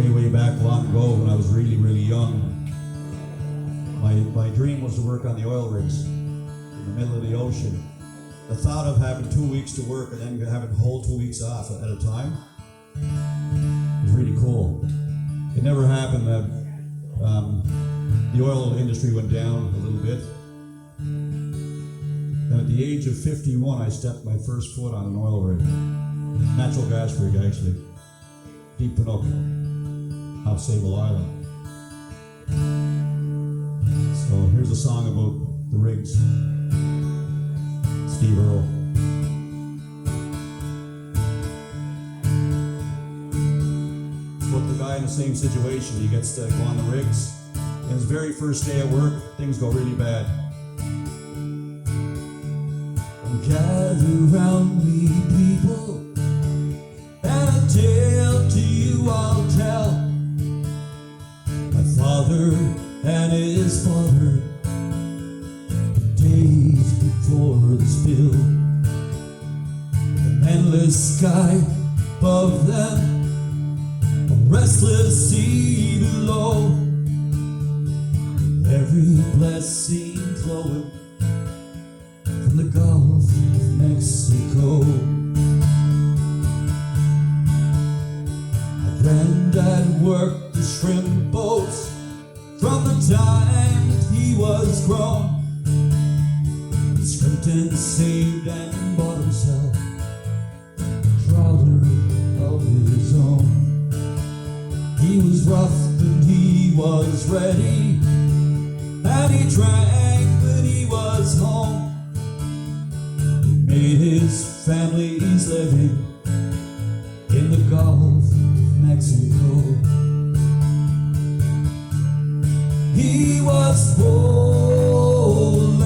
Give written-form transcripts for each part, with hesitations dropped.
way back long ago when I was really young. My dream was to work on the oil rigs in the middle of the ocean. The thought of having 2 weeks to work and then having the whole 2 weeks off at a time was really cool. It never happened that the oil industry went down a little bit. And at the age of 51, I stepped my first foot on an oil rig. Natural gas rig, actually. Deep Pinocchio, off Sable Island. So here's a song about the rigs. Steve Earle. It's about the guy in the same situation. He gets to go on the rigs. And his very first day at work, things go really bad. Gather round me, people, and a tale to you I'll tell. My father and his father, the days before the spill. An endless sky above them, a restless sea below. Every blessing flowing from the Gulf of Mexico. My granddad worked the shrimp boats from the time that he was grown. He scrimped and saved and bought himself a trouser of his own. He was rough and he was ready, and he drank when he was home. Made his family's living in the Gulf of Mexico. He was rolling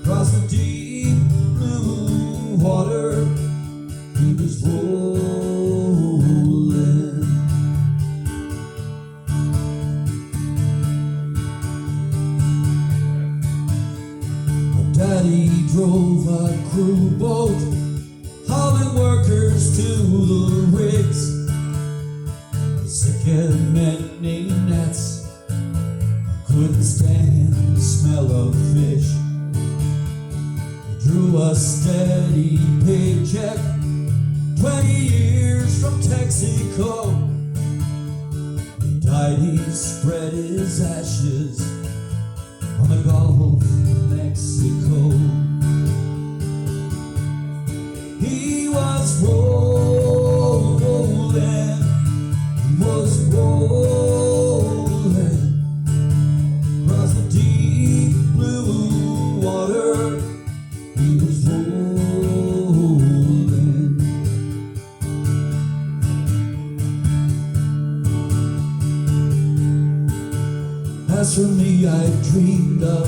across the deep blue water. He was rolling. Daddy drove a crew boat, hauling workers to the rigs. Sick and mending nets, couldn't stand the smell of fish. He drew a steady paycheck, 20 years from Texaco. He died, he spread his ashes on the Gulf of Mexico. He was rolling, across the deep blue water. He was rolling. As for me, I dreamed of